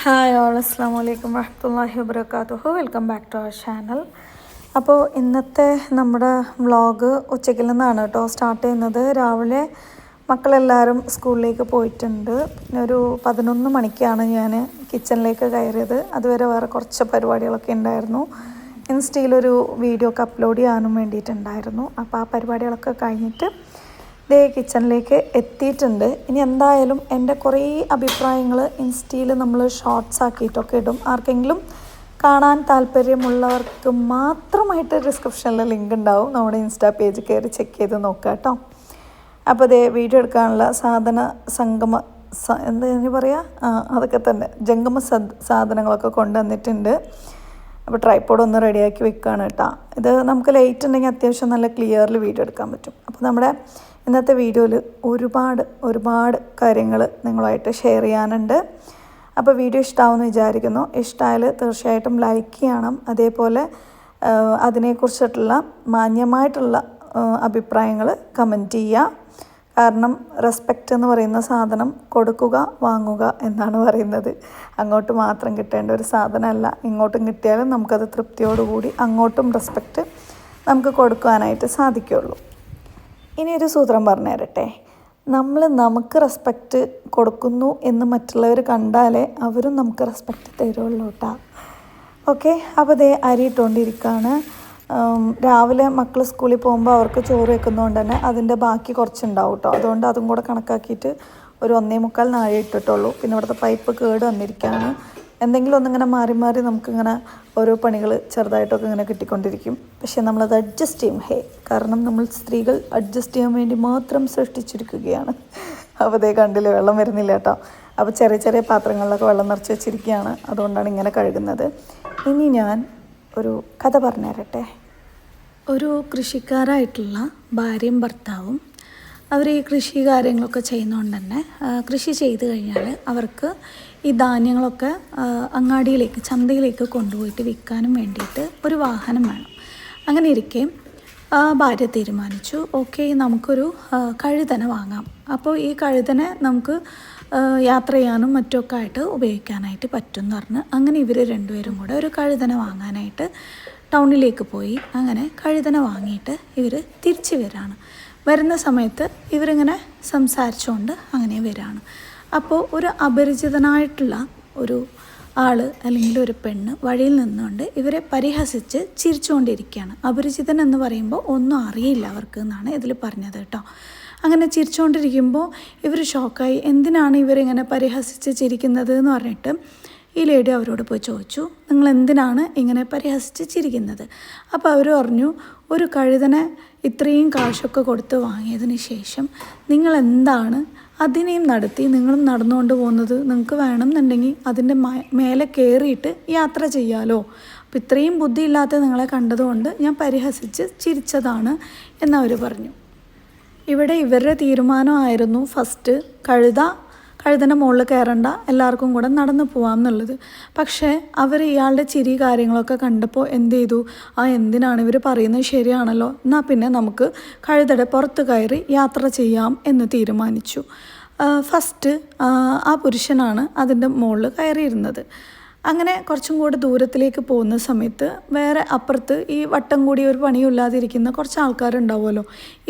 Hi all, അസ്സലാമു അലൈക്കും വറഹ്മത്തുള്ളാഹി വബറകാതുഹു. Welcome back to our channel. അപ്പോൾ ഇന്നത്തെ നമ്മുടെ വ്ളോഗ് ഉച്ചയ്ക്കിൽ നിന്നാണ് കേട്ടോ സ്റ്റാർട്ട് ചെയ്യുന്നത്. രാവിലെ മക്കളെല്ലാവരും സ്കൂളിലേക്ക് പോയിട്ടുണ്ട്. പിന്നെ ഒരു 11 മണിക്കാണ് ഞാൻ കിച്ചണിലേക്ക് കയറിയത്. അതുവരെ വേറെ കുറച്ച് പരിപാടികളൊക്കെ ഉണ്ടായിരുന്നു. ഇൻസ്റ്റയിലൊരു വീഡിയോ ഒക്കെ അപ്ലോഡ് ചെയ്യാനും വേണ്ടിയിട്ടുണ്ടായിരുന്നു. അപ്പോൾ ആ പരിപാടികളൊക്കെ കഴിഞ്ഞിട്ട് ദേ കിച്ചണിലേക്ക് എത്തിയിട്ടുണ്ട്. ഇനി എന്തായാലും എൻ്റെ കുറേ അഭിപ്രായങ്ങൾ ഇൻസ്റ്റയിൽ നമ്മൾ ഷോർട്സ് ആക്കിയിട്ടൊക്കെ ഇടും. ആർക്കെങ്കിലും കാണാൻ താല്പര്യമുള്ളവർക്ക് മാത്രമായിട്ട് ഡിസ്ക്രിപ്ഷനിൽ ലിങ്ക് ഉണ്ടാവും. നമ്മുടെ ഇൻസ്റ്റാ പേജ് കയറി ചെക്ക് ചെയ്ത് നോക്കുക കേട്ടോ. അപ്പോൾ ദേ വീഡിയോ എടുക്കാനുള്ള എന്താ പറയുക, അതൊക്കെ തന്നെ ജംഗമ സാധനങ്ങളൊക്കെ കൊണ്ടുവന്നിട്ടുണ്ട്. അപ്പോൾ ട്രൈപോഡ് ഒന്ന് റെഡിയാക്കി വെക്കുകയാണ് കേട്ടോ. ഇത് നമുക്ക് ലൈറ്റ് ഉണ്ടെങ്കിൽ അത്യാവശ്യം നല്ല ക്ലിയറിൽ വീഡിയോ എടുക്കാൻ പറ്റും. അപ്പോൾ നമ്മുടെ ഇന്നത്തെ വീഡിയോയിൽ ഒരുപാട് കാര്യങ്ങൾ നിങ്ങളുമായിട്ട് ഷെയർ ചെയ്യാനുണ്ട്. അപ്പോൾ വീഡിയോ ഇഷ്ടമാവുമെന്ന് വിചാരിക്കുന്നു. ഇഷ്ടമായാൽ തീർച്ചയായിട്ടും ലൈക്ക് ചെയ്യണം. അതേപോലെ അതിനെക്കുറിച്ചിട്ടുള്ള മാന്യമായിട്ടുള്ള അഭിപ്രായങ്ങൾ കമൻറ്റ് ചെയ്യുക. കാരണം റെസ്പെക്റ്റ് എന്ന് പറയുന്ന സാധനം കൊടുക്കുക വാങ്ങുക എന്നാണ് പറയുന്നത്. അങ്ങോട്ട് മാത്രം കിട്ടേണ്ട ഒരു സാധനമല്ല. ഇങ്ങോട്ടും കിട്ടിയാലും നമുക്കത് തൃപ്തിയോടുകൂടി അങ്ങോട്ടും റെസ്പെക്റ്റ് നമുക്ക് കൊടുക്കാനായിട്ട് സാധിക്കുകയുള്ളൂ. ഇനി ഒരു സൂത്രം പറഞ്ഞു തരട്ടെ. നമുക്ക് റെസ്പെക്റ്റ് കൊടുക്കുന്നു എന്ന് മറ്റുള്ളവർ കണ്ടാലേ അവരും നമുക്ക് റെസ്പെക്റ്റ് തരുള്ളൂ കേട്ടോ. ഓക്കെ, അപ്പോൾ ദേ അരി ഇട്ടുകൊണ്ടിരിക്കുകയാണ്. രാവിലെ മക്കൾ സ്കൂളിൽ പോകുമ്പോൾ അവർക്ക് ചോറ് വെക്കുന്നതുകൊണ്ട് തന്നെ അതിൻ്റെ ബാക്കി കുറച്ചുണ്ടാവും കേട്ടോ. അതുകൊണ്ട് അതും കൂടെ കണക്കാക്കിയിട്ട് ഒരു 1.25 നാഴി ഇട്ടിട്ടുള്ളൂ. പിന്നെ ഇവിടുത്തെ പൈപ്പ് കേട് വന്നിരിക്കുകയാണ്. എന്തെങ്കിലും ഒന്നിങ്ങനെ മാറി മാറി നമുക്കിങ്ങനെ ഓരോ പണികൾ ചെറുതായിട്ടൊക്കെ ഇങ്ങനെ കിട്ടിക്കൊണ്ടിരിക്കും. പക്ഷേ നമ്മളത് അഡ്ജസ്റ്റ് ചെയ്യും. കാരണം നമ്മൾ സ്ത്രീകൾ അഡ്ജസ്റ്റ് ചെയ്യാൻ വേണ്ടി മാത്രം സൃഷ്ടിച്ചിരിക്കുകയാണ്. അപ്പോൾ അതേ കണ്ടില്ല, വെള്ളം വരുന്നില്ല കേട്ടോ. അപ്പോൾ ചെറിയ ചെറിയ പാത്രങ്ങളിലൊക്കെ വെള്ളം നിറച്ച് വെച്ചിരിക്കുകയാണ്. അതുകൊണ്ടാണ് ഇങ്ങനെ കഴുകുന്നത്. ഇനി ഞാൻ ഒരു കഥ പറഞ്ഞു തരട്ടെ. ഒരു കൃഷിക്കാരായിട്ടുള്ള ഭാര്യയും ഭർത്താവും അവർ ഈ കൃഷി കാര്യങ്ങളൊക്കെ ചെയ്യുന്നതുകൊണ്ട് തന്നെ കൃഷി ചെയ്ത് കഴിഞ്ഞാൽ അവർക്ക് ഈ ധാന്യങ്ങളൊക്കെ അങ്ങാടിയിലേക്ക് ചന്തയിലേക്ക് കൊണ്ടുപോയിട്ട് വിൽക്കാനും വേണ്ടിയിട്ട് ഒരു വാഹനം വേണം. അങ്ങനെ ഇരിക്കെ ഭാര്യ തീരുമാനിച്ചു, ഓക്കെ നമുക്കൊരു കഴുതനെ വാങ്ങാം. അപ്പോൾ ഈ കഴുതനെ നമുക്ക് യാത്ര ചെയ്യാനും മറ്റൊക്കെ ആയിട്ട് ഉപയോഗിക്കാനായിട്ട് പറ്റും എന്ന് പറഞ്ഞ് അങ്ങനെ ഇവർ രണ്ടുപേരും കൂടെ ഒരു കഴുതനെ വാങ്ങാനായിട്ട് ടൗണിലേക്ക് പോയി. അങ്ങനെ കഴുതനെ വാങ്ങിയിട്ട് ഇവർ തിരിച്ച് വരുന്ന സമയത്ത് ഇവരിങ്ങനെ സംസാരിച്ചുകൊണ്ട് അങ്ങനെ വരികയാണ്. അപ്പോൾ ഒരു അപരിചിതനായിട്ടുള്ള ഒരു ആൾ അല്ലെങ്കിൽ ഒരു പെണ്ണ് വഴിയിൽ നിന്നുകൊണ്ട് ഇവരെ പരിഹസിച്ച് ചിരിച്ചുകൊണ്ടിരിക്കുകയാണ്. അപരിചിതൻ എന്ന് പറയുമ്പോൾ ഒന്നും അറിയില്ല അവർക്ക് എന്നാണ് ഇതിൽ പറഞ്ഞത് കേട്ടോ. അങ്ങനെ ചിരിച്ചുകൊണ്ടിരിക്കുമ്പോൾ ഇവർ ഷോക്കായി. എന്തിനാണ് ഇവരിങ്ങനെ പരിഹസിച്ച് ചിരിക്കുന്നത് എന്ന് പറഞ്ഞിട്ട് ഈ ലേഡി അവരോട് പോയി ചോദിച്ചു, നിങ്ങൾ എന്തിനാണ് ഇങ്ങനെ പരിഹസിച്ച് ചിരിക്കുന്നത്? അപ്പോൾ അവർ പറഞ്ഞു, ഒരു കഴുതനെ ഇത്രയും കാശൊക്കെ കൊടുത്ത് വാങ്ങിയതിന് ശേഷം നിങ്ങൾ എന്താണ് അതിനെയും നടത്തി നിങ്ങളും നടന്നുകൊണ്ട് പോകുന്നത്? നിങ്ങൾക്ക് വേണമെന്നുണ്ടെങ്കിൽ അതിൻ്റെ മേലെ കയറിയിട്ട് യാത്ര ചെയ്യാലോ. അപ്പോൾ ഇത്രയും ബുദ്ധിയില്ലാത്ത നിങ്ങളെ കണ്ടതുകൊണ്ട് ഞാൻ പരിഹസിച്ച് ചിരിച്ചതാണ് എന്നവർ പറഞ്ഞു. ഇവിടെ ഇവരുടെ തീരുമാനമായിരുന്നു ഫസ്റ്റ് കഴുതൻ്റെ മുകളിൽ കയറണ്ട, എല്ലാവർക്കും കൂടെ നടന്നു പോകാം എന്നുള്ളത്. പക്ഷേ അവർ ഇയാളുടെ ചിരി കാര്യങ്ങളൊക്കെ കണ്ടപ്പോൾ എന്ത് ചെയ്തു, എന്തിനാണ് ഇവർ പറയുന്നത് ശരിയാണല്ലോ, എന്നാൽ പിന്നെ നമുക്ക് കഴുതയുടെ പുറത്ത് കയറി യാത്ര ചെയ്യാം എന്ന് തീരുമാനിച്ചു. ഫസ്റ്റ് ആ പുരുഷനാണ് അതിൻ്റെ മുകളിൽ കയറിയിരുന്നത്. അങ്ങനെ കുറച്ചും കൂടി ദൂരത്തിലേക്ക് പോകുന്ന സമയത്ത് വേറെ അപ്പുറത്ത് ഈ വട്ടം കൂടി ഒരു പണിയില്ലാതിരിക്കുന്ന കുറച്ച് ആൾക്കാരുണ്ടാവുമല്ലോ,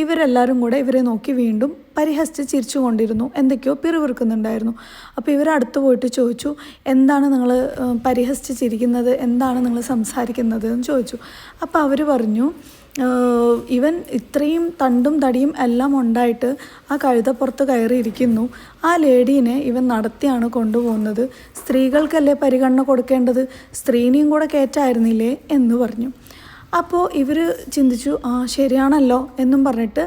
ഇവരെല്ലാവരും കൂടെ ഇവരെ നോക്കി വീണ്ടും പരിഹസിച്ച് ചിരിച്ചു കൊണ്ടിരുന്നു. എന്തൊക്കെയോ പിറുവിറുക്കുന്നുണ്ടായിരുന്നു. അപ്പോൾ ഇവരടുത്ത് പോയിട്ട് ചോദിച്ചു, എന്താണ് നിങ്ങൾ പരിഹസിച്ച് ചിരിക്കുന്നത്, എന്താണ് നിങ്ങൾ സംസാരിക്കുന്നത് എന്ന് ചോദിച്ചു. അപ്പോൾ അവർ പറഞ്ഞു, ഇവൻ ഇത്രയും തണ്ടും തടിയും എല്ലാം ഉണ്ടായിട്ട് ആ കഴുതപ്പുറത്ത് കയറിയിരിക്കുന്നു. ആ ലേഡീനെ ഇവൻ നടത്തിയാണ് കൊണ്ടുപോകുന്നത്. സ്ത്രീകൾക്കല്ലേ പരിഗണന കൊടുക്കേണ്ടത്, സ്ത്രീനെയും കൂടെ കയറ്റായിരുന്നില്ലേ എന്ന് പറഞ്ഞു. അപ്പോൾ ഇവർ ചിന്തിച്ചു, ശരിയാണല്ലോ എന്നും പറഞ്ഞിട്ട്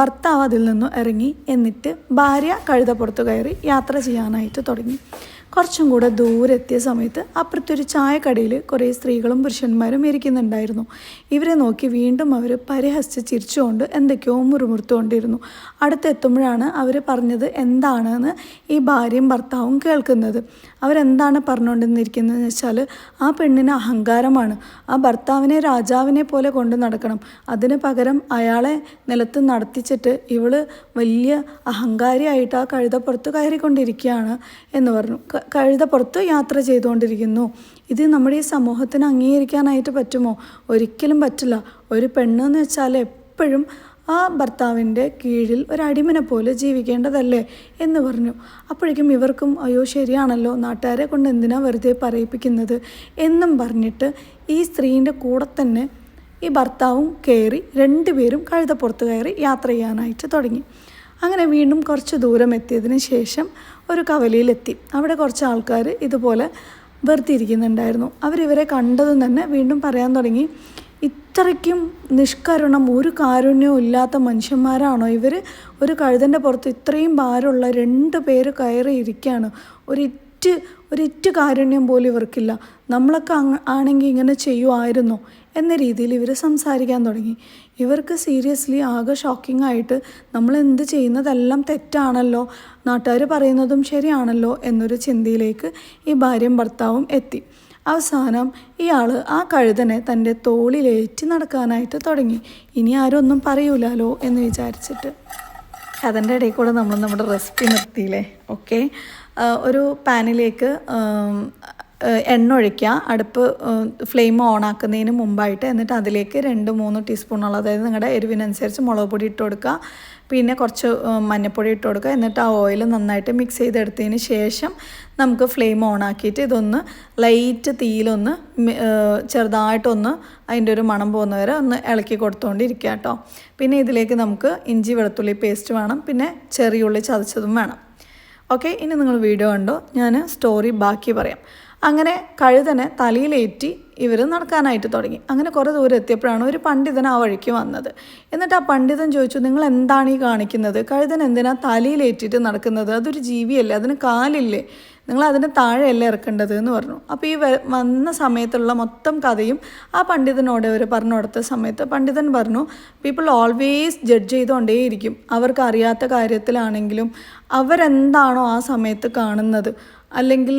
ഭർത്താവ് അതിൽ നിന്നും ഇറങ്ങി. എന്നിട്ട് ഭാര്യ കഴുതപ്പുറത്ത് കയറി യാത്ര ചെയ്യാനായിട്ട് തുടങ്ങി. കുറച്ചും കൂടെ ദൂരെ എത്തിയ സമയത്ത് അപ്പുറത്തൊരു ചായക്കടയിൽ കുറേ സ്ത്രീകളും പുരുഷന്മാരും ഇരിക്കുന്നുണ്ടായിരുന്നു. ഇവരെ നോക്കി വീണ്ടും അവർ പരിഹസിച്ച് ചിരിച്ചുകൊണ്ട് എന്തൊക്കെയോ മുറുമുറുത്തുകൊണ്ടിരുന്നു. അടുത്തെത്തുമ്പോഴാണ് അവർ പറഞ്ഞത് എന്താണെന്ന് ഈ ഭാര്യയും ഭർത്താവും കേൾക്കുന്നത്. അവരെന്താണ് പറഞ്ഞുകൊണ്ടിരിക്കുന്നതെന്ന് വെച്ചാൽ ആ പെണ്ണിന് അഹങ്കാരമാണ്, ആ ഭർത്താവിനെ രാജാവിനെ പോലെ കൊണ്ട് നടക്കണം, അതിന് പകരം അയാളെ നിലത്ത് നടത്തിച്ചിട്ട് ഇവള് വലിയ അഹങ്കാരിയായിട്ട് ആ കഴുതപ്പുറത്ത് കയറിക്കൊണ്ടിരിക്കുകയാണ് എന്ന് പറഞ്ഞു. കഴുതപ്പുറത്ത് യാത്ര ചെയ്തുകൊണ്ടിരിക്കുന്നു. ഇത് നമ്മുടെ ഈ സമൂഹത്തിന് അംഗീകരിക്കാനായിട്ട് പറ്റുമോ? ഒരിക്കലും പറ്റില്ല. ഒരു പെണ്ണെന്ന് വെച്ചാൽ എപ്പോഴും ആ ഭർത്താവിൻ്റെ കീഴിൽ ഒരടിമനെ പോലെ ജീവിക്കേണ്ടതല്ലേ എന്ന് പറഞ്ഞു. അപ്പോഴേക്കും ഇവർക്കും അയ്യോ ശരിയാണല്ലോ, നാട്ടുകാരെ കൊണ്ട് എന്തിനാ വെറുതെ പറയിപ്പിക്കുന്നത് എന്നും പറഞ്ഞിട്ട് ഈ സ്ത്രീൻ്റെ കൂടെ തന്നെ ഈ ഭർത്താവും കയറി രണ്ടുപേരും കഴുതപ്പുറത്ത് കയറി യാത്ര ചെയ്യാനായിട്ട് തുടങ്ങി. അങ്ങനെ വീണ്ടും കുറച്ച് ദൂരം എത്തിയതിന് ശേഷം ഒരു കവലയിലെത്തി. അവിടെ കുറച്ച് ആൾക്കാർ ഇതുപോലെ വെറുതെ ഇരിക്കുന്നുണ്ടായിരുന്നു. അവരിവരെ കണ്ടതും തന്നെ വീണ്ടും പറയാൻ തുടങ്ങി, ഇത്രയ്ക്കും നിഷ്കരുണം ഒരു കാരുണ്യവും ഇല്ലാത്ത മനുഷ്യന്മാരാണോ ഇവർ? ഒരു കഴുതൻ്റെ പുറത്ത് ഇത്രയും ഭാരമുള്ള 2 പേര് കയറി ഇരിക്കുകയാണ്, ഒരിറ്റ് കാരുണ്യം പോലും ഇവർക്കില്ല, നമ്മളൊക്കെ ആണെങ്കിൽ ഇങ്ങനെ ചെയ്യുമായിരുന്നോ എന്ന രീതിയിൽ ഇവർ സംസാരിക്കാൻ തുടങ്ങി. ഇവർക്ക് സീരിയസ്ലി ആകെ ഷോക്കിംഗ് ആയിട്ട് നമ്മൾ എന്ത് ചെയ്യുന്നതെല്ലാം തെറ്റാണല്ലോ, നാട്ടുകാർ പറയുന്നതും ശരിയാണല്ലോ എന്നൊരു ചിന്തയിലേക്ക് ഈ ഭാര്യയും ഭർത്താവും എത്തി. അവസാനം ഇയാൾ ആ കഴുതനെ തൻ്റെ തോളിലേറ്റി നടക്കാനായിട്ട് തുടങ്ങി. ഇനി ആരും ഒന്നും പറയൂലോ എന്ന് വിചാരിച്ചിട്ട്. അതിൻ്റെ ഇടയിൽ കൂടെ നമ്മൾ നമ്മുടെ റെസിപ്പി നിർത്തിയില്ലേ. ഓക്കെ, ഒരു പാനിലേക്ക് എണ്ണ ഒഴിക്കുക, അടുപ്പ് ഫ്ലെയിം ഓൺ ആക്കുന്നതിന് മുമ്പായിട്ട്. എന്നിട്ട് അതിലേക്ക് 2-3 ടീസ്പൂണോളം, അതായത് നിങ്ങളുടെ എരിവിനനുസരിച്ച് മുളക് പൊടി ഇട്ട് കൊടുക്കുക, പിന്നെ കുറച്ച് മഞ്ഞൾപ്പൊടി ഇട്ട് കൊടുക്കുക. എന്നിട്ട് ആ ഓയിൽ നന്നായിട്ട് മിക്സ് ചെയ്തെടുത്തതിന് ശേഷം നമുക്ക് ഫ്ലെയിം ഓൺ ആക്കിയിട്ട് ഇതൊന്ന് ലൈറ്റ് തീയിലൊന്ന് ചെറുതായിട്ടൊന്ന് അതിൻ്റെ ഒരു മണം പോകുന്നവരെ ഒന്ന് ഇളക്കി കൊടുത്തുകൊണ്ടിരിക്കുക കേട്ടോ. പിന്നെ ഇതിലേക്ക് നമുക്ക് ഇഞ്ചി വെളുത്തുള്ളി പേസ്റ്റ് വേണം, പിന്നെ ചെറിയ ഉള്ളി ചതച്ചതും വേണം. ഓക്കെ, ഇനി നിങ്ങൾ വീഡിയോ കണ്ടോ, ഞാൻ സ്റ്റോറി ബാക്കി പറയാം. അങ്ങനെ കഴുതനെ തലയിലേറ്റി ഇവർ നടക്കാനായിട്ട് തുടങ്ങി. അങ്ങനെ കുറേ ദൂരം എത്തിയപ്പോഴാണ് ഒരു പണ്ഡിതൻ ആ വഴിക്ക് വന്നത്. എന്നിട്ട് ആ പണ്ഡിതൻ ചോദിച്ചു, നിങ്ങൾ എന്താണ് ഈ കാണിക്കുന്നത്? കഴുതൻ എന്തിനാ തലയിലേറ്റിട്ട് നടക്കുന്നത്? അതൊരു ജീവിയല്ലേ, അതിന് കാലില്ലേ, നിങ്ങൾ അതിന് താഴെയല്ലേ ഇറക്കേണ്ടത് എന്ന് പറഞ്ഞു. അപ്പോൾ ഈ വന്ന സമയത്തുള്ള മൊത്തം കഥയും ആ പണ്ഡിതനോട് അവർ പറഞ്ഞു കൊടുത്ത സമയത്ത് പണ്ഡിതൻ പറഞ്ഞു, പീപ്പിൾ ഓൾവേസ് ജഡ്ജ് ചെയ്തുകൊണ്ടേയിരിക്കും. അവർക്ക് അറിയാത്ത കാര്യത്തിലാണെങ്കിലും അവരെന്താണോ ആ സമയത്ത് കാണുന്നത്, അല്ലെങ്കിൽ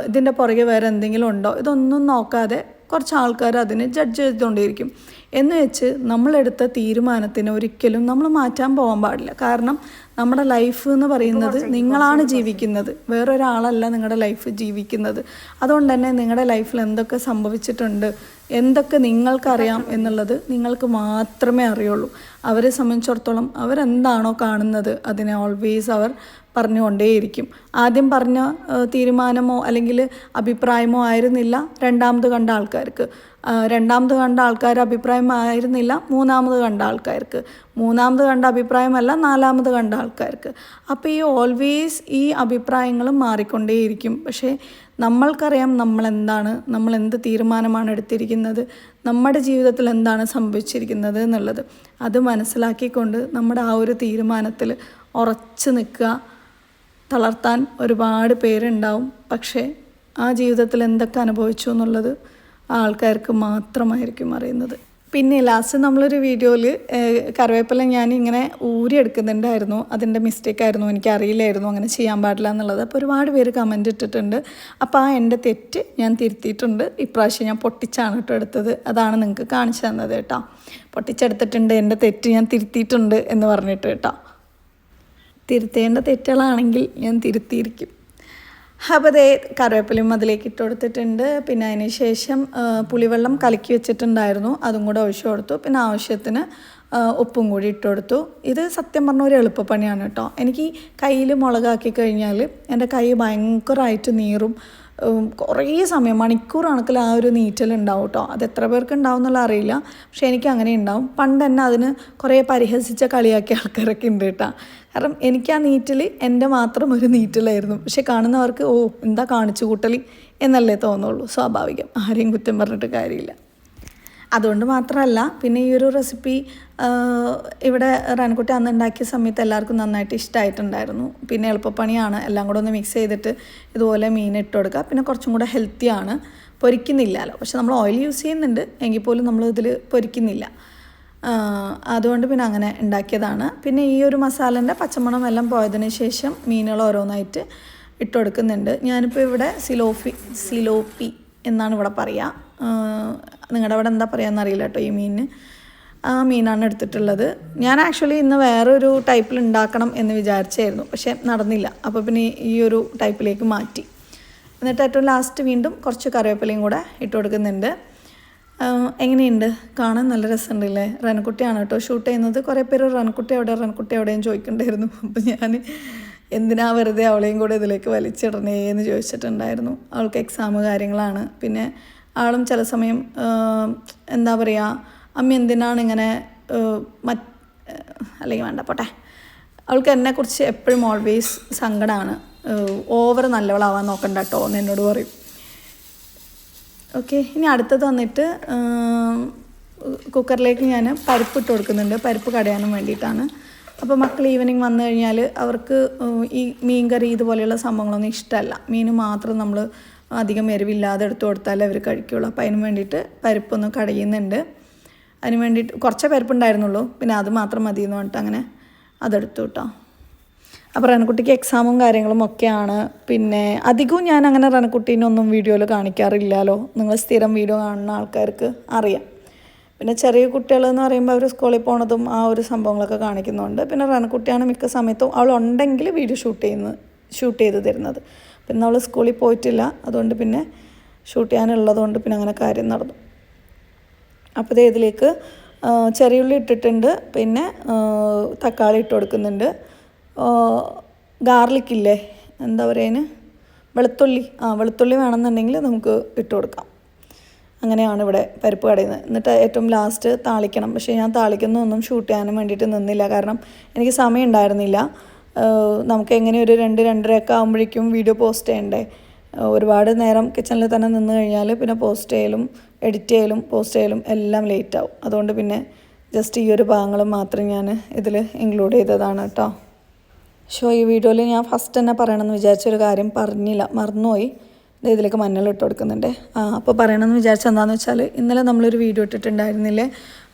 ഇതിൻ്റെ പുറകെ വേറെ എന്തെങ്കിലും ഉണ്ടോ, ഇതൊന്നും നോക്കാതെ കുറച്ച് ആൾക്കാർ അതിനെ ജഡ്ജ് ചെയ്തുകൊണ്ടേയിരിക്കും. എന്ന് വെച്ച് നമ്മളെടുത്ത തീരുമാനത്തിന് ഒരിക്കലും നമ്മൾ മാറ്റാൻ പോകാൻ പാടില്ല. കാരണം നമ്മുടെ ലൈഫ് എന്ന് പറയുന്നത് നിങ്ങളാണ് ജീവിക്കുന്നത്, വേറൊരാളല്ല നിങ്ങളുടെ ലൈഫ് ജീവിക്കുന്നത്. അതുകൊണ്ട് തന്നെ നിങ്ങളുടെ ലൈഫിൽ എന്തൊക്കെ സംഭവിച്ചിട്ടുണ്ട്, എന്തൊക്കെ നിങ്ങൾക്കറിയാം എന്നുള്ളത് നിങ്ങൾക്ക് മാത്രമേ അറിയുള്ളൂ. അവരെ സംബന്ധിച്ചിടത്തോളം അവരെന്താണോ കാണുന്നത് അതിനെ ഓൾവേസ് അവർ പറഞ്ഞുകൊണ്ടേയിരിക്കും. ആദ്യം പറഞ്ഞ തീരുമാനമോ അല്ലെങ്കിൽ അഭിപ്രായമോ ആയിരുന്നില്ല രണ്ടാമത് കണ്ട ആൾക്കാർക്ക്, രണ്ടാമത് കണ്ട ആൾക്കാർ അഭിപ്രായമായിരുന്നില്ല മൂന്നാമത് കണ്ട ആൾക്കാർക്ക്, മൂന്നാമത് കണ്ട അഭിപ്രായമല്ല നാലാമത് കണ്ട ആൾക്കാർക്ക്. അപ്പോൾ ഈ ഓൾവേസ് ഈ അഭിപ്രായങ്ങളും മാറിക്കൊണ്ടേയിരിക്കും. പക്ഷേ നമ്മൾക്കറിയാം നമ്മളെന്താണ്, നമ്മൾ എന്ത് തീരുമാനമാണ് എടുത്തിരിക്കുന്നത്, നമ്മുടെ ജീവിതത്തിൽ എന്താണ് സംഭവിച്ചിരിക്കുന്നത് എന്നുള്ളത്. അത് മനസ്സിലാക്കിക്കൊണ്ട് നമ്മുടെ ആ ഒരു തീരുമാനത്തിൽ ഉറച്ചു നിൽക്കുക. തളർത്താൻ ഒരുപാട് പേരുണ്ടാവും, പക്ഷേ ആ ജീവിതത്തിൽ എന്തൊക്കെ അനുഭവിച്ചു എന്നുള്ളത് ആ ആൾക്കാർക്ക് മാത്രമായിരിക്കും അറിയുന്നത്. പിന്നെ ലാസ്റ്റ് നമ്മളൊരു വീഡിയോയിൽ കറിവേപ്പില ഞാൻ ഇങ്ങനെ ഊരിയെടുക്കുന്നുണ്ടായിരുന്നു. അതിൻ്റെ മിസ്റ്റേക്കായിരുന്നു, എനിക്കറിയില്ലായിരുന്നു അങ്ങനെ ചെയ്യാൻ പാടില്ല എന്നുള്ളത്. അപ്പോൾ ഒരുപാട് പേര് കമൻറ്റ് ഇട്ടിട്ടുണ്ട്. അപ്പോൾ ആ എൻ്റെ തെറ്റ് ഞാൻ തിരുത്തിയിട്ടുണ്ട്. ഇപ്രാവശ്യം ഞാൻ പൊട്ടിച്ചാണ് കേട്ടോ എടുത്തത്, അതാണ് നിങ്ങൾക്ക് കാണിച്ചു തന്നത് കേട്ടോ. പൊട്ടിച്ചെടുത്തിട്ടുണ്ട്, എൻ്റെ തെറ്റ് ഞാൻ തിരുത്തിയിട്ടുണ്ട് എന്ന് പറഞ്ഞിട്ട് കേട്ടോ. തിരുത്തേണ്ട തെറ്റുകളാണെങ്കിൽ ഞാൻ തിരുത്തിയിരിക്കും. അപ്പോൾ അതേ കറിവേപ്പിലയും അതിലേക്ക് ഇട്ട് കൊടുത്തിട്ടുണ്ട്. പിന്നെ അതിന് ശേഷം പുളിവെള്ളം കലക്കി വെച്ചിട്ടുണ്ടായിരുന്നു, അതും കൂടെ ഒഴിച്ചു കൊടുത്തു. പിന്നെ ആവശ്യത്തിന് ഉപ്പും കൂടി ഇട്ട് കൊടുത്തു. ഇത് സത്യം പറഞ്ഞ ഒരു എളുപ്പപ്പണിയാണ് കേട്ടോ. എനിക്ക് കയ്യിൽ മുളകാക്കി കഴിഞ്ഞാൽ എൻ്റെ കൈ ഭയങ്കരമായിട്ട് നീറും. കുറേ സമയം മണിക്കൂർ കണക്കിൽ ആ ഒരു നീറ്റലുണ്ടാവും കേട്ടോ. അത് എത്ര പേർക്ക് ഉണ്ടാവും എന്നുള്ള അറിയില്ല, പക്ഷെ എനിക്ക് അങ്ങനെ ഉണ്ടാവും. പണ്ട് തന്നെ അതിന് കുറേ പരിഹസിച്ച കളിയാക്കിയ ആൾക്കാരൊക്കെ ഉണ്ട് കേട്ടോ. കാരണം എനിക്ക് ആ നീറ്റൽ എൻ്റെ മാത്രം ഒരു നീറ്റലായിരുന്നു. പക്ഷെ കാണുന്നവർക്ക് ഓ എന്താ കാണിച്ചു കൂട്ടൽ എന്നല്ലേ തോന്നുള്ളൂ, സ്വാഭാവികം, ആരെയും കുറ്റം പറഞ്ഞിട്ട് കാര്യമില്ല. അതുകൊണ്ട് മാത്രമല്ല, പിന്നെ ഈ ഒരു റെസിപ്പി ഇവിടെ റൺകുട്ടി അന്ന് ഉണ്ടാക്കിയ സമയത്ത് എല്ലാവർക്കും നന്നായിട്ട് ഇഷ്ടമായിട്ടുണ്ടായിരുന്നു. പിന്നെ എളുപ്പപ്പണിയാണ്, എല്ലാം കൂടെ ഒന്ന് മിക്സ് ചെയ്തിട്ട് ഇതുപോലെ മീൻ ഇട്ട് കൊടുക്കുക. പിന്നെ കുറച്ചും കൂടെ ഹെൽത്തിയാണ്, പൊരിക്കുന്നില്ലല്ലോ. പക്ഷെ നമ്മൾ ഓയിൽ യൂസ് ചെയ്യുന്നുണ്ട്, എങ്കിൽ പോലും നമ്മൾ ഇതിൽ പൊരിക്കുന്നില്ല. അതുകൊണ്ട് പിന്നെ അങ്ങനെ ഉണ്ടാക്കിയതാണ്. പിന്നെ ഈ ഒരു മസാലേൻ്റെ പച്ചമണം എല്ലാം പോയതിന് ശേഷം മീനുകൾ ഓരോന്നായിട്ട് ഇട്ട് കൊടുക്കുന്നുണ്ട്. ഞാനിപ്പോൾ ഇവിടെ സിലോപ്പി എന്നാണ് ഇവിടെ പറയുക. നിങ്ങളുടെ അവിടെ എന്താ പറയുക അറിയില്ല കേട്ടോ. ഈ മീനിന് ആ മീനാണ് എടുത്തിട്ടുള്ളത്. ഞാൻ ആക്ച്വലി ഇന്ന് വേറൊരു ടൈപ്പിൽ ഉണ്ടാക്കണം എന്ന് വിചാരിച്ചായിരുന്നു, പക്ഷേ നടന്നില്ല. അപ്പോൾ പിന്നെ ഈ ഒരു ടൈപ്പിലേക്ക് മാറ്റി. എന്നിട്ട് ഏറ്റവും ലാസ്റ്റ് വീണ്ടും കുറച്ച് കറിവേപ്പിലയും കൂടെ ഇട്ട് കൊടുക്കുന്നുണ്ട്. എങ്ങനെയുണ്ട്? കാണാൻ നല്ല രസമുണ്ടല്ലേ? റൺകുട്ടിയാണ് കേട്ടോ ഷൂട്ട് ചെയ്യുന്നത്. കുറേ പേര് റൺകുട്ടി എവിടെയും ചോദിക്കണ്ടായിരുന്നു. അപ്പോൾ ഞാൻ എന്തിനാ വെറുതെ അവളെയും കൂടെ ഇതിലേക്ക് വലിച്ചിടണേ എന്ന് ചോദിച്ചിട്ടുണ്ടായിരുന്നു. അവൾക്ക് എക്സാം കാര്യങ്ങളാണ്. പിന്നെ ആളും ചില സമയം എന്താ പറയുക, അമ്മ എന്തിനാണ് ഇങ്ങനെ അല്ലെങ്കിൽ വേണ്ട പോട്ടെ. അവൾക്ക് എന്നെക്കുറിച്ച് എപ്പോഴും ഓൾവേസ് സങ്കടമാണ്. ഓവർ നല്ലവളാവാൻ നോക്കണ്ട കേട്ടോ എന്ന് എന്നോട് പറയും. ഓക്കെ, ഇനി അടുത്തത് വന്നിട്ട് കുക്കറിലേക്ക് ഞാൻ പരിപ്പ് ഇട്ട് കൊടുക്കുന്നുണ്ട്. പരിപ്പ് കടയാനും വേണ്ടിയിട്ടാണ്. അപ്പോൾ മക്കൾ ഈവനിങ് വന്നു കഴിഞ്ഞാൽ അവർക്ക് ഈ മീൻ കറി ഇതുപോലെയുള്ള സംഭവങ്ങളൊന്നും ഇഷ്ടമല്ല. മീൻ മാത്രം നമ്മൾ അധികം എരിവില്ലാതെ എടുത്തു കൊടുത്താലേ അവർ കഴിക്കുകയുള്ളൂ. അപ്പോൾ അതിന് വേണ്ടിയിട്ട് പരിപ്പൊന്ന് കടയുന്നുണ്ട്. അതിന് വേണ്ടിയിട്ട് കുറച്ചേ പരിപ്പുണ്ടായിരുന്നുള്ളൂ, പിന്നെ അത് മാത്രം മതി എന്ന് പറഞ്ഞിട്ട് അങ്ങനെ അതെടുത്തു കേട്ടോ. അപ്പോൾ റൺകുട്ടിക്ക് എക്സാമും കാര്യങ്ങളും ഒക്കെയാണ്. പിന്നെ അധികവും ഞാൻ അങ്ങനെ റൺകുട്ടീനൊന്നും വീഡിയോയിൽ കാണിക്കാറില്ലല്ലോ. നിങ്ങൾ സ്ഥിരം വീഡിയോ കാണുന്ന ആൾക്കാർക്ക് അറിയാം. പിന്നെ ചെറിയ കുട്ടികളെന്ന് പറയുമ്പോൾ അവർ സ്കൂളിൽ പോണതും ആ ഒരു സംഭവങ്ങളൊക്കെ കാണിക്കുന്നുണ്ട്. പിന്നെ റൺകുട്ടിയാണ് മിക്ക സമയത്തും അവളുണ്ടെങ്കിൽ വീഡിയോ ഷൂട്ട് ചെയ്ത് തരുന്നത്. പിന്നെ അവൾ സ്കൂളിൽ പോയിട്ടില്ല, അതുകൊണ്ട് പിന്നെ ഷൂട്ട് ചെയ്യാനുള്ളതുകൊണ്ട് പിന്നെ അങ്ങനെ കാര്യം നടന്നു. അപ്പോൾ ഇതിലേക്ക് ചെറിയുള്ളി ഇട്ടിട്ടുണ്ട്. പിന്നെ തക്കാളി ഇട്ട് കൊടുക്കുന്നുണ്ട്. ഗാർലിക്കില്ലേ, എന്താ പറയുക, വെളുത്തുള്ളി വേണമെന്നുണ്ടെങ്കിൽ നമുക്ക് ഇട്ട് കൊടുക്കാം. അങ്ങനെയാണ് ഇവിടെ പരിപ്പ് കടയുന്നത്. എന്നിട്ട് ഏറ്റവും ലാസ്റ്റ് താളിക്കണം. പക്ഷേ ഞാൻ താളിക്കുന്നൊന്നും ഷൂട്ട് ചെയ്യാനും വേണ്ടിയിട്ട് നിന്നില്ല, കാരണം എനിക്ക് സമയം ഉണ്ടായിരുന്നില്ല. നമുക്ക് എങ്ങനെ ഒരു 2-2:30 ആകുമ്പോഴേക്കും വീഡിയോ പോസ്റ്റ് ചെയ്യണ്ടേ. ഒരുപാട് നേരം കിച്ചണിൽ തന്നെ നിന്ന് കഴിഞ്ഞാൽ പിന്നെ എഡിറ്റ് ചെയ്യലും എല്ലാം ലേറ്റ് ആവും. അതുകൊണ്ട് പിന്നെ ജസ്റ്റ് ഈ ഒരു ഭാഗങ്ങൾ മാത്രം ഞാൻ ഇതിൽ ഇൻക്ലൂഡ് ചെയ്തതാണ് കേട്ടോ. ഈ വീഡിയോയിൽ ഞാൻ ഫസ്റ്റ് തന്നെ പറയണമെന്ന് വിചാരിച്ചൊരു കാര്യം പറഞ്ഞില്ല, മറന്നുപോയി. ഇതിലേക്ക് മഞ്ഞൾ ഇട്ട് കൊടുക്കുന്നുണ്ട്. അപ്പോൾ പറയണമെന്ന് വിചാരിച്ചത് എന്താണെന്ന് വെച്ചാൽ, ഇന്നലെ നമ്മളൊരു വീഡിയോ ഇട്ടിട്ടുണ്ടായിരുന്നില്ലേ,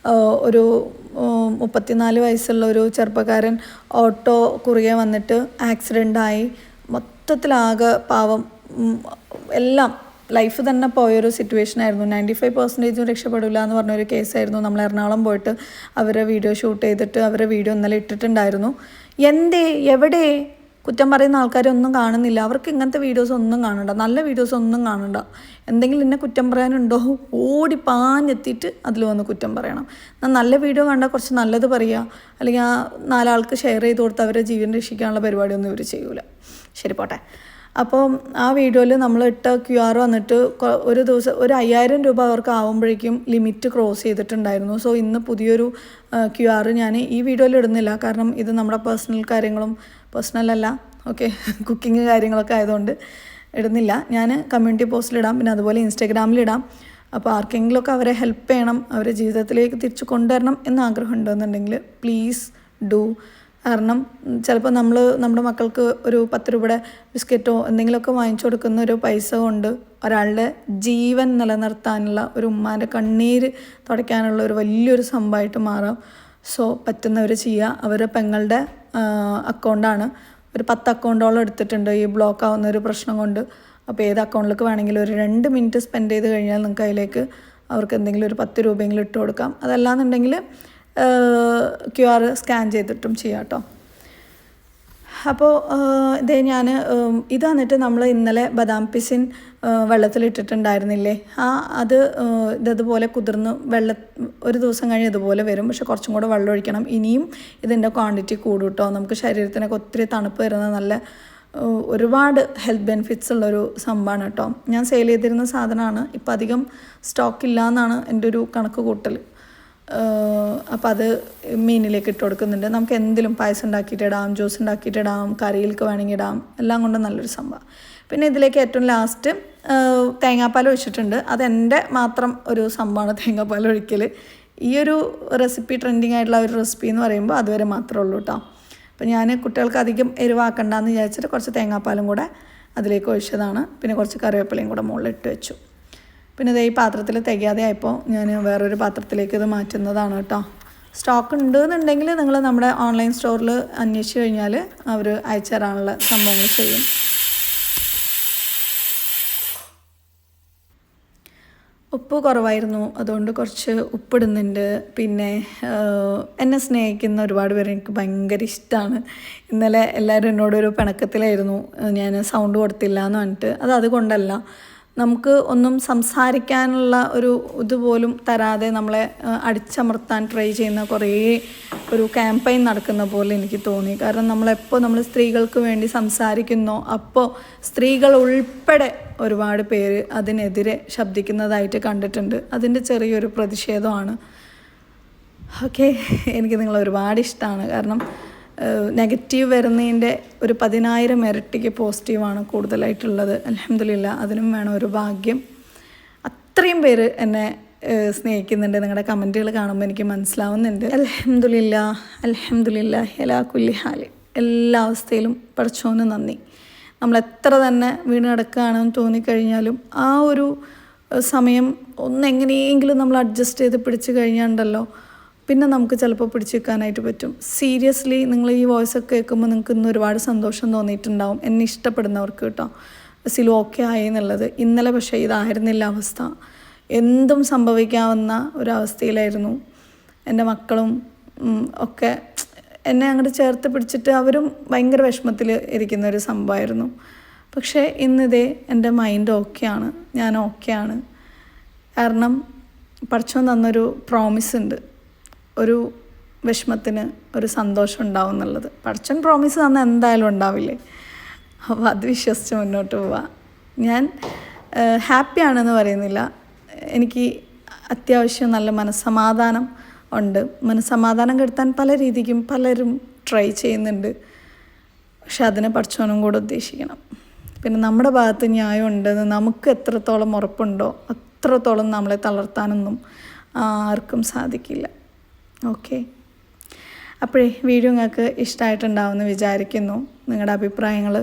ഒരു 34 വയസ്സുള്ള ഒരു ചെറുപ്പക്കാരൻ ഓട്ടോ കുറുകെ വന്നിട്ട് ആക്സിഡൻ്റായി മൊത്തത്തിലാകെ പാവം എല്ലാം ലൈഫ് തന്നെ പോയൊരു സിറ്റുവേഷനായിരുന്നു. 95% രക്ഷപ്പെടില്ല എന്ന് പറഞ്ഞൊരു കേസായിരുന്നു. നമ്മൾ എറണാകുളം പോയിട്ട് അവരെ വീഡിയോ ഷൂട്ട് ചെയ്തിട്ട് അവരെ വീഡിയോ ഇന്നലെ ഇട്ടിട്ടുണ്ടായിരുന്നു. എവിടെ കുറ്റം പറയുന്ന ആൾക്കാരൊന്നും കാണുന്നില്ല. അവർക്ക് ഇങ്ങനത്തെ വീഡിയോസ് ഒന്നും കാണണ്ട, നല്ല വീഡിയോസ് ഒന്നും കാണണ്ട. എന്തെങ്കിലും എന്നെ കുറ്റം പറയാനുണ്ടോ, ഓടി പാഞ്ഞെത്തിയിട്ട് അതിൽ വന്ന് കുറ്റം പറയണം. നല്ല വീഡിയോ കണ്ടാൽ കുറച്ച് നല്ലത് പറയുക, അല്ലെങ്കിൽ ആ 4 ആൾക്ക് ഷെയർ ചെയ്ത് കൊടുത്ത് അവരെ ജീവൻ രക്ഷിക്കാനുള്ള പരിപാടിയൊന്നും ഇവർ ചെയ്യൂല. ശരി പോട്ടെ. അപ്പോൾ ആ വീഡിയോയിൽ നമ്മൾ ഇട്ട QR വന്നിട്ട് ഒരു ദിവസം ഒരു 5000 രൂപ അവർക്ക് ആവുമ്പോഴേക്കും ലിമിറ്റ് ക്രോസ് ചെയ്തിട്ടുണ്ടായിരുന്നു. സോ ഇന്ന് പുതിയൊരു QR ഞാൻ ഈ വീഡിയോയിൽ ഇടുന്നില്ല, കാരണം ഇത് നമ്മുടെ പേഴ്സണലല്ല, ഓക്കെ, കുക്കിങ് കാര്യങ്ങളൊക്കെ ആയതുകൊണ്ട് ഇടുന്നില്ല. ഞാൻ കമ്മ്യൂണിറ്റി പോസ്റ്റിലിടാം, പിന്നെ അതുപോലെ ഇൻസ്റ്റാഗ്രാമിലിടാം. അപ്പോൾ ആർക്കെങ്കിലുമൊക്കെ അവരെ ഹെൽപ്പ് ചെയ്യണം, അവരെ ജീവിതത്തിലേക്ക് തിരിച്ചു കൊണ്ടുവരണം എന്ന് ആഗ്രഹം ഉണ്ടെന്നുണ്ടെങ്കിൽ പ്ലീസ് ഡു. കാരണം ചിലപ്പോൾ നമ്മുടെ മക്കൾക്ക് ഒരു 10 രൂപയുടെ ബിസ്ക്കറ്റോ എന്തെങ്കിലുമൊക്കെ വാങ്ങിച്ചു കൊടുക്കുന്ന ഒരു പൈസ കൊണ്ട് ഒരാളുടെ ജീവൻ നിലനിർത്താനുള്ള, ഒരു ഉമ്മാൻ്റെ കണ്ണീര് തുടയ്ക്കാനുള്ള ഒരു വലിയൊരു സംഭവമായിട്ട് മാറാം. സോ പറ്റുന്നവർ ചെയ്യുക. അവരുടെ പെങ്ങളുടെ അക്കൗണ്ടാണ്, ഒരു 10 അക്കൗണ്ടോളം എടുത്തിട്ടുണ്ട് ഈ ബ്ലോക്ക് ആവുന്ന ഒരു പ്രശ്നം കൊണ്ട്. അപ്പോൾ ഏത് അക്കൗണ്ടിലേക്ക് വേണമെങ്കിലും ഒരു 2 മിനിറ്റ് സ്പെൻഡ് ചെയ്ത് കഴിഞ്ഞാൽ നിങ്ങൾക്ക് അതിലേക്ക് അവർക്ക് എന്തെങ്കിലും ഒരു 10 രൂപയെങ്കിലും ഇട്ട് കൊടുക്കാം. അതല്ലാന്നുണ്ടെങ്കിൽ QR സ്കാൻ ചെയ്തിട്ടും ചെയ്യാം കേട്ടോ. അപ്പോൾ ഇത് വന്നിട്ട് നമ്മൾ ഇന്നലെ ബദാം പിസിൻ വെള്ളത്തിലിട്ടിട്ടുണ്ടായിരുന്നില്ലേ, ഇതുപോലെ കുതിർന്ന് ഒരു ദിവസം കഴിഞ്ഞ് ഇതുപോലെ വരും. പക്ഷെ കുറച്ചും കൂടെ വെള്ളം ഒഴിക്കണം. ഇനിയും ഇതിൻ്റെ ക്വാണ്ടിറ്റി കൂടും കേട്ടോ. നമുക്ക് ശരീരത്തിനൊക്കെ ഒത്തിരി തണുപ്പ് വരുന്ന നല്ല ഒരുപാട് ഹെൽത്ത് ബെനിഫിറ്റ്സ് ഉള്ളൊരു സംഭവമാണ് കേട്ടോ. ഞാൻ സെയിൽ ചെയ്തിരുന്ന സാധനമാണ്. ഇപ്പം അധികം സ്റ്റോക്ക് ഇല്ല എന്നാണ് എൻ്റെ ഒരു കണക്ക് കൂട്ടൽ. അപ്പോൾ അത് മീനിലേക്ക് ഇട്ട് കൊടുക്കുന്നുണ്ട്. നമുക്ക് എന്തെങ്കിലും പായസം ഉണ്ടാക്കിയിട്ടിടാം, ജ്യൂസ് ഉണ്ടാക്കിയിട്ടിടാം, കറിയിലേക്ക് വേണമെങ്കിൽ ഇടാം, എല്ലാം കൊണ്ടും നല്ലൊരു സംഭവം. പിന്നെ ഇതിലേക്ക് ഏറ്റവും ലാസ്റ്റ് തേങ്ങാപ്പാൽ ഒഴിച്ചിട്ടുണ്ട്. അതെൻ്റെ മാത്രം ഒരു സംഭവമാണ് തേങ്ങാപ്പാൽ ഒഴിക്കൽ. ഈ ഒരു റെസിപ്പി ട്രെൻഡിങ് ആയിട്ടുള്ള ഒരു റെസിപ്പി എന്ന് പറയുമ്പോൾ അതുവരെ മാത്രമേ ഉള്ളൂ കേട്ടോ. അപ്പോൾ ഞാൻ കുട്ടികൾക്ക് അധികം എരിവാക്കണ്ടെന്ന് വിചാരിച്ചിട്ട് കുറച്ച് തേങ്ങാപ്പാലും കൂടെ അതിലേക്ക് ഒഴിച്ചതാണ്. പിന്നെ കുറച്ച് കറിവേപ്പിലയും കൂടെ മുകളിൽ ഇട്ട് വെച്ചു. പിന്നെ ഇത് ഈ പാത്രത്തിൽ തികയാതെ ആയപ്പോൾ ഞാൻ വേറൊരു പാത്രത്തിലേക്ക് ഇത് മാറ്റുന്നതാണ് കേട്ടോ. സ്റ്റോക്ക് ഉണ്ടെന്നുണ്ടെങ്കിൽ നിങ്ങൾ നമ്മുടെ ഓൺലൈൻ സ്റ്റോറിൽ അന്വേഷിച്ച് കഴിഞ്ഞാൽ അവർ അയച്ചു തരാനുള്ള സംഭവങ്ങൾ ചെയ്യും. ഉപ്പ് കുറവായിരുന്നു, അതുകൊണ്ട് കുറച്ച് ഉപ്പിടുന്നുണ്ട്. പിന്നെ എന്നെ സ്നേഹിക്കുന്ന ഒരുപാട് പേര് എനിക്ക് ഭയങ്കര ഇഷ്ടമാണ്. ഇന്നലെ എല്ലാവരും എന്നോടൊരു പിണക്കത്തിലായിരുന്നു ഞാൻ സൗണ്ട് കൊടുത്തില്ല എന്ന് പറഞ്ഞിട്ട്. അതുകൊണ്ടല്ല, നമുക്ക് ഒന്നും സംസാരിക്കാനുള്ള ഒരു ഇതുപോലും തരാതെ നമ്മളെ അടിച്ചമർത്താൻ ട്രൈ ചെയ്യുന്ന കുറേ ഒരു ക്യാമ്പയിൻ നടക്കുന്ന പോലെ എനിക്ക് തോന്നി. കാരണം നമ്മൾ സ്ത്രീകൾക്ക് വേണ്ടി സംസാരിക്കുന്നോ അപ്പോൾ സ്ത്രീകൾ ഉൾപ്പെടെ ഒരുപാട് പേര് അതിനെതിരെ ശബ്ദിക്കുന്നതായിട്ട് കണ്ടിട്ടുണ്ട്. അതിൻ്റെ ചെറിയൊരു പ്രതിഷേധമാണ്. ഓക്കെ, എനിക്ക് നിങ്ങളെ ഒരുപാട് ഇഷ്ടമാണ്. കാരണം നെഗറ്റീവ് വരുന്നതിൻ്റെ ഒരു 10,000 ഇരട്ടിക്ക് പോസിറ്റീവാണ് കൂടുതലായിട്ടുള്ളത്. അൽഹംദുലില്ലാ, അതിനും വേണം ഒരു ഭാഗ്യം. അത്രയും പേര് എന്നെ സ്നേഹിക്കുന്നുണ്ട്. നിങ്ങളുടെ കമൻറ്റുകൾ കാണുമ്പോൾ എനിക്ക് മനസ്സിലാവുന്നുണ്ട്. അൽഹംദുലില്ലാ, അൽഹംദുലില്ലാ അലാ കുല്ലി ഹാൽ. എല്ലാ അവസ്ഥയിലും പടച്ചോന് നന്ദി. നമ്മൾ എത്ര തന്നെ വീണ് കിടക്കുകയാണെന്ന് തോന്നിക്കഴിഞ്ഞാലും ആ ഒരു സമയം എങ്ങനെയെങ്കിലും നമ്മൾ അഡ്ജസ്റ്റ് ചെയ്ത് പിടിച്ച് കഴിഞ്ഞാണ്ടല്ലോ, പിന്നെ നമുക്ക് ചിലപ്പോൾ പിടിച്ച് വെക്കാനായിട്ട് പറ്റും. സീരിയസ്ലി നിങ്ങൾ ഈ വോയിസൊക്കെ കേൾക്കുമ്പോൾ നിങ്ങൾക്ക് ഇന്ന് ഒരുപാട് സന്തോഷം തോന്നിയിട്ടുണ്ടാവും. എന്നെ ഇഷ്ടപ്പെടുന്നവർക്ക് കേട്ടോ. സിലു ഓക്കെ ആയി എന്നുള്ളത്. ഇന്നലെ പക്ഷേ ഇതായിരുന്നില്ല അവസ്ഥ. എന്തും സംഭവിക്കാവുന്ന ഒരവസ്ഥയിലായിരുന്നു. എൻ്റെ മക്കളും ഒക്കെ എന്നെ അങ്ങോട്ട് ചേർത്ത് പിടിച്ചിട്ട് അവരും ഭയങ്കര വിഷമത്തിൽ ഇരിക്കുന്ന ഒരു സംഭവമായിരുന്നു. പക്ഷേ ഇന്നിതേ എൻ്റെ മൈൻഡ് ഓക്കെയാണ്, ഞാൻ ഓക്കെയാണ്. കാരണം പടച്ചോൻ തന്നൊരു പ്രോമിസ് ഉണ്ട്, ഒരു വിഷമത്തിന് ഒരു സന്തോഷം ഉണ്ടാവും എന്നുള്ളത്. പടച്ചോൻ പ്രോമിസ് തന്നാൽ എന്തായാലും ഉണ്ടാവില്ലേ. അപ്പോൾ അത് വിശ്വസിച്ച് മുന്നോട്ട് പോവാം. ഞാൻ ഹാപ്പിയാണെന്ന് പറയുന്നില്ല, എനിക്ക് അത്യാവശ്യം നല്ല മനസ്സമാധാനം ഉണ്ട്. മനസ്സമാധാനം കെടുത്താൻ പല രീതിക്കും പലരും ട്രൈ ചെയ്യുന്നുണ്ട്. പക്ഷെ അതിനെ പടച്ചോനും കൂടെ ഉദ്ദേശിക്കണം. പിന്നെ നമ്മുടെ ഭാഗത്ത് ന്യായം ഉണ്ടെന്ന് നമുക്ക് എത്രത്തോളം ഉറപ്പുണ്ടോ അത്രത്തോളം നമ്മളെ തളർത്താനൊന്നും ആർക്കും സാധിക്കില്ല. ഓക്കെ, അപ്പോഴേ വീഡിയോ നിങ്ങൾക്ക് ഇഷ്ടമായിട്ടുണ്ടാവുമെന്ന് വിചാരിക്കുന്നു. നിങ്ങളുടെ അഭിപ്രായങ്ങൾ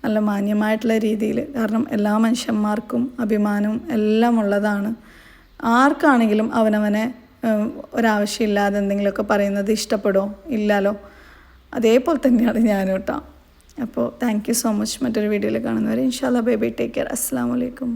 നല്ല മാന്യമായിട്ടുള്ള രീതിയിൽ, കാരണം എല്ലാ മനുഷ്യന്മാർക്കും അഭിമാനവും എല്ലാം ഉള്ളതാണ്. ആർക്കാണെങ്കിലും അവനവനെ ഒരാവശ്യമില്ലാതെ എന്തെങ്കിലുമൊക്കെ പറയുന്നത് ഇഷ്ടപ്പെടുമോ? ഇല്ലല്ലോ. അതേപോലെ തന്നെയാണ് ഞാനും കേട്ടോ. അപ്പോൾ താങ്ക് യു സോ മച്ച്. മറ്റൊരു വീഡിയോയിൽ കാണുന്നവരെ ഇൻഷാല്ലാ ബൈ ബൈ, ടേക്ക് കെയർ, അസ്സലാമു അലൈക്കും.